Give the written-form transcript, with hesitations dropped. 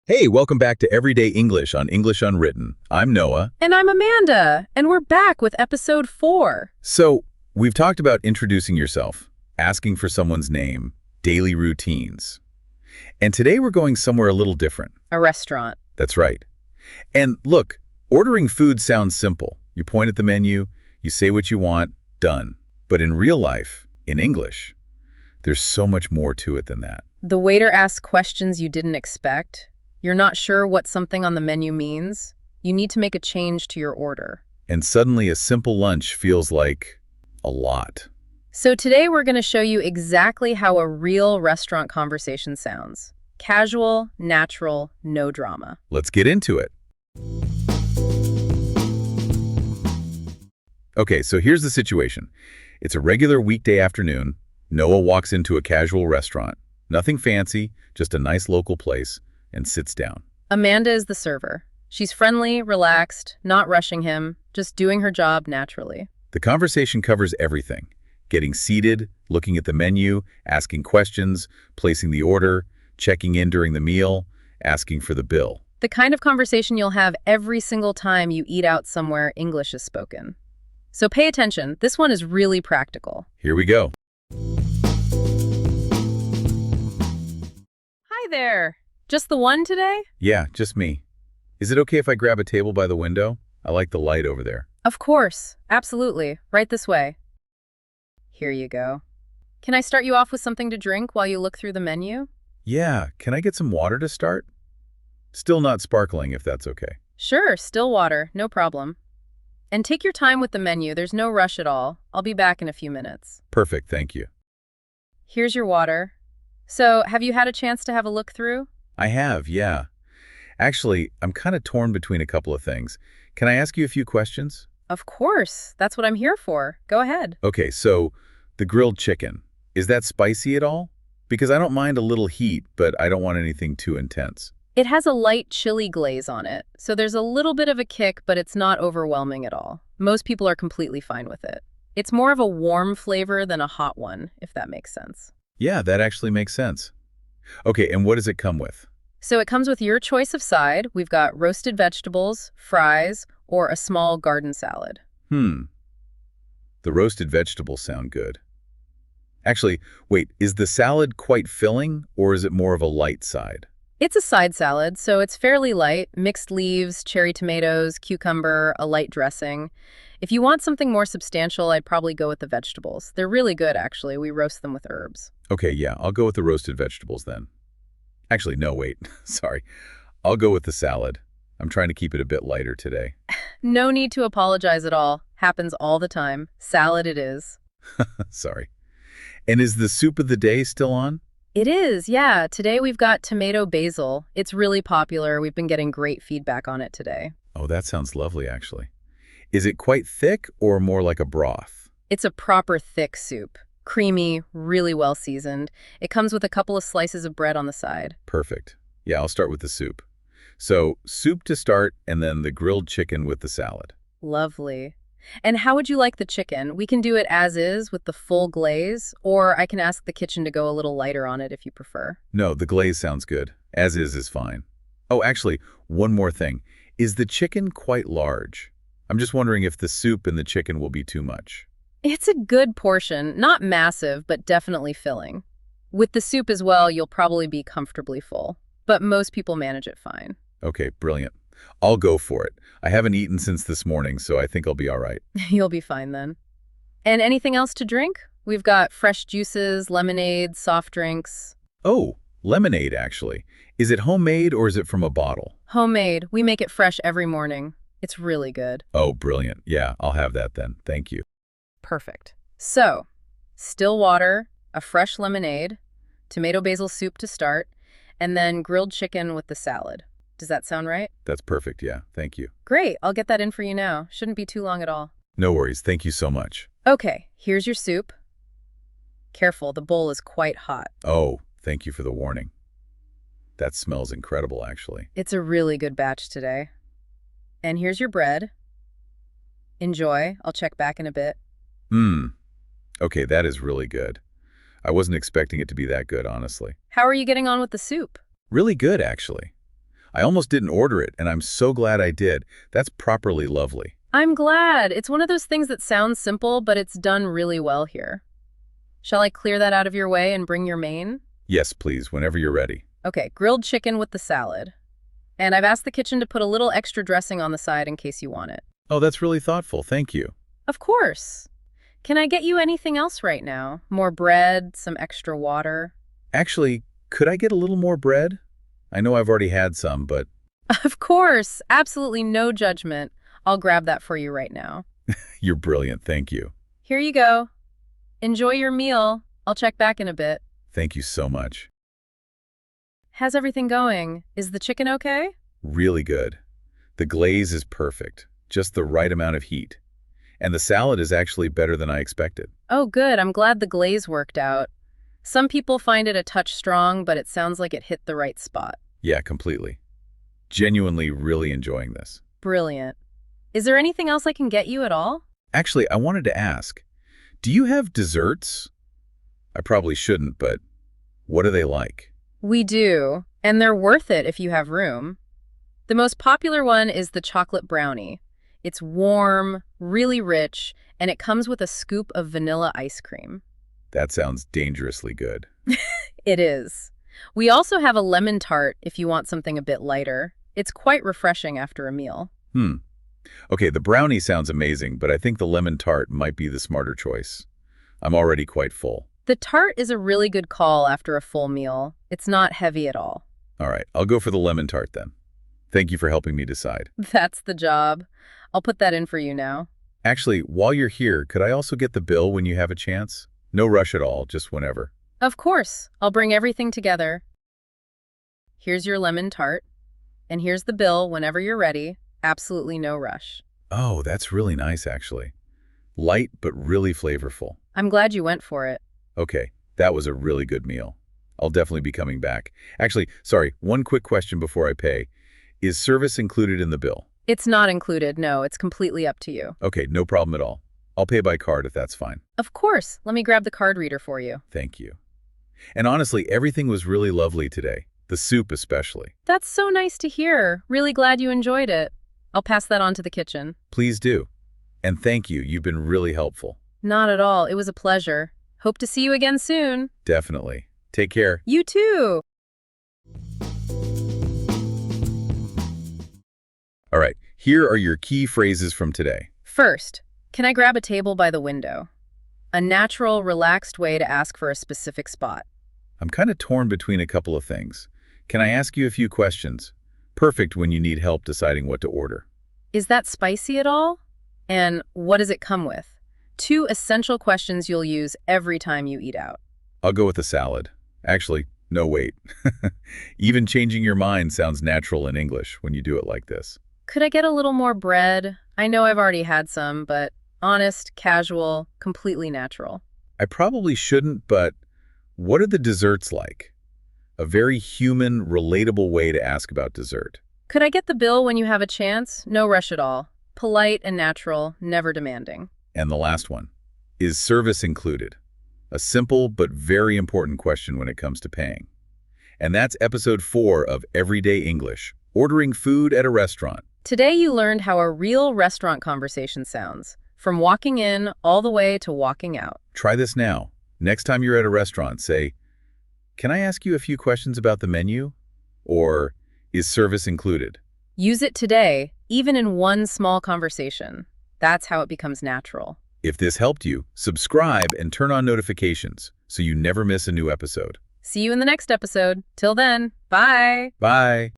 Hey, welcome back to Everyday English on English Unwritten. I'm Noah. And I'm Amanda, and we're back with episode 4. So, we've talked about introducing yourself, asking for someone's name, daily routines. And today we're going somewhere a little different. A restaurant. That's right. And look, ordering food sounds simple. You point at the menu, you say what you want, done. But in real life, in English, there's so much more to it than that. The waiter asks questions you didn't expect. You're not sure what something on the menu means. You need to make a change to your order. And suddenly a simple lunch feels like a lot. So today we're going to show you exactly how a real restaurant conversation sounds. Casual, natural, no drama. Let's get into it. Okay, so here's the situation. It's a regular weekday afternoon. Noah walks into a casual restaurant. Nothing fancy, just a nice local place, and sits down. Amanda is the server. She's friendly, relaxed, not rushing him, just doing her job naturally. The conversation covers everything. Getting seated, looking at the menu, asking questions, placing the order, checking in during the meal, asking for the bill. The kind of conversation you'll have every single time you eat out somewhere English is spoken. So pay attention. This one is really practical. Here we go. Hi there. Just the one today? Yeah, just me. Is it okay if I grab a table by the window? I like the light over there. Of course. Absolutely. Right this way. Here you go. Can I start you off with something to drink while you look through the menu? Yeah, can I get some water to start? Still not sparkling, if that's okay. Sure, still water. No problem. And take your time with the menu. There's no rush at all. I'll be back in a few minutes. Perfect, thank you. Here's your water. So, have you had a chance to have a look through? I have, yeah. Actually, I'm kind of torn between a couple of things. Can I ask you a few questions? Of course. That's what I'm here for. Go ahead. Okay, so the grilled chicken, is that spicy at all? Because I don't mind a little heat, but I don't want anything too intense. It has a light chili glaze on it, so there's a little bit of a kick, but it's not overwhelming at all. Most people are completely fine with it. It's more of a warm flavor than a hot one, if that makes sense. Yeah, that actually makes sense. Okay, and what does it come with? So it comes with your choice of side. We've got roasted vegetables, fries, or a small garden salad. The roasted vegetables sound good. Actually, wait, is the salad quite filling, or is it more of a light side? It's a side salad, so it's fairly light. Mixed leaves, cherry tomatoes, cucumber, a light dressing. If you want something more substantial, I'd probably go with the vegetables. They're really good, actually. We roast them with herbs. Okay, yeah, I'll go with the roasted vegetables then. Actually, no, wait, sorry. I'll go with the salad. I'm trying to keep it a bit lighter today. No need to apologize at all. Happens all the time. Salad it is. Sorry. And is the soup of the day still on? It is, yeah. Today we've got tomato basil. It's really popular. We've been getting great feedback on it today. Oh, that sounds lovely, actually. Is it quite thick or more like a broth? It's a proper thick soup. Creamy, really well seasoned. It comes with a couple of slices of bread on the side. Perfect. Yeah, I'll start with the soup. So, soup to start, and then the grilled chicken with the salad. Lovely. And how would you like the chicken? We can do it as is with the full glaze, or I can ask the kitchen to go a little lighter on it if you prefer. No, the glaze sounds good. As is fine. Oh, actually, one more thing. Is the chicken quite large? I'm just wondering if the soup and the chicken will be too much. It's a good portion, not massive, but definitely filling. With the soup as well, you'll probably be comfortably full, but most people manage it fine. Okay, brilliant. I'll go for it. I haven't eaten since this morning, so I think I'll be all right. You'll be fine then. And anything else to drink? We've got fresh juices, lemonade, soft drinks. Oh, lemonade, actually. Is it homemade or is it from a bottle? Homemade. We make it fresh every morning. It's really good. Oh, brilliant. Yeah, I'll have that then. Thank you. Perfect. So, still water, a fresh lemonade, tomato basil soup to start, and then grilled chicken with the salad. Does that sound right? That's perfect, yeah. Thank you. Great. I'll get that in for you now. Shouldn't be too long at all. No worries. Thank you so much. Okay, here's your soup. Careful, the bowl is quite hot. Oh, thank you for the warning. That smells incredible, actually. It's a really good batch today. And here's your bread. Enjoy. I'll check back in a bit. Okay, that is really good. I wasn't expecting it to be that good, honestly. How are you getting on with the soup? Really good, actually. I almost didn't order it, and I'm so glad I did. That's properly lovely. I'm glad. It's one of those things that sounds simple, but it's done really well here. Shall I clear that out of your way and bring your main? Yes, please, whenever you're ready. Okay, grilled chicken with the salad. And I've asked the kitchen to put a little extra dressing on the side in case you want it. Oh, that's really thoughtful. Thank you. Of course. Can I get you anything else right now? More bread, some extra water? Actually, could I get a little more bread? I know I've already had some, but Of course. Absolutely no judgment. I'll grab that for you right now. you're brilliant. Thank you. Here you go. Enjoy your meal. I'll check back in a bit. Thank you so much. How's everything going? Is the chicken okay? Really good. The glaze is perfect, just the right amount of heat. And the salad is actually better than I expected. Oh, good. I'm glad the glaze worked out. Some people find it a touch strong, but it sounds like it hit the right spot. Yeah, completely. Genuinely really enjoying this. Brilliant. Is there anything else I can get you at all? Actually, I wanted to ask, do you have desserts? I probably shouldn't, but what are they like? We do, and they're worth it if you have room. The most popular one is the chocolate brownie. It's warm, really rich, and it comes with a scoop of vanilla ice cream. That sounds dangerously good. It is. We also have a lemon tart if you want something a bit lighter. It's quite refreshing after a meal. Okay, the brownie sounds amazing, but I think the lemon tart might be the smarter choice. I'm already quite full. The tart is a really good call after a full meal. It's not heavy at all. All right, I'll go for the lemon tart then. Thank you for helping me decide. That's the job. I'll put that in for you now. Actually, while you're here, could I also get the bill when you have a chance? No rush at all, just whenever. Of course. I'll bring everything together. Here's your lemon tart. And here's the bill whenever you're ready. Absolutely no rush. Oh, that's really nice, actually. Light, but really flavorful. I'm glad you went for it. Okay, that was a really good meal. I'll definitely be coming back. Actually, sorry, one quick question before I pay. Is service included in the bill? It's not included, no. It's completely up to you. Okay, no problem at all. I'll pay by card if that's fine. Of course. Let me grab the card reader for you. Thank you. And honestly, everything was really lovely today. The soup especially. That's so nice to hear. Really glad you enjoyed it. I'll pass that on to the kitchen. Please do. And thank you. You've been really helpful. Not at all. It was a pleasure. Hope to see you again soon. Definitely. Take care. You too. All right, here are your key phrases from today. First, can I grab a table by the window? A natural, relaxed way to ask for a specific spot. I'm kind of torn between a couple of things. Can I ask you a few questions? Perfect when you need help deciding what to order. Is that spicy at all? And what does it come with? Two essential questions you'll use every time you eat out. I'll go with the salad. Actually, no, wait. Even changing your mind sounds natural in English when you do it like this. Could I get a little more bread? I know I've already had some, but honest, casual, completely natural. I probably shouldn't, but what are the desserts like? A very human, relatable way to ask about dessert. Could I get the bill when you have a chance? No rush at all. Polite and natural, never demanding. And the last one, is service included? A simple but very important question when it comes to paying. And that's episode 4 of Everyday English, ordering food at a restaurant. Today you learned how a real restaurant conversation sounds, from walking in all the way to walking out. Try this now. Next time you're at a restaurant, say, "Can I ask you a few questions about the menu?" Or, "Is service included?" Use it today, even in one small conversation. That's how it becomes natural. If this helped you, subscribe and turn on notifications so you never miss a new episode. See you in the next episode. Till then, bye! Bye!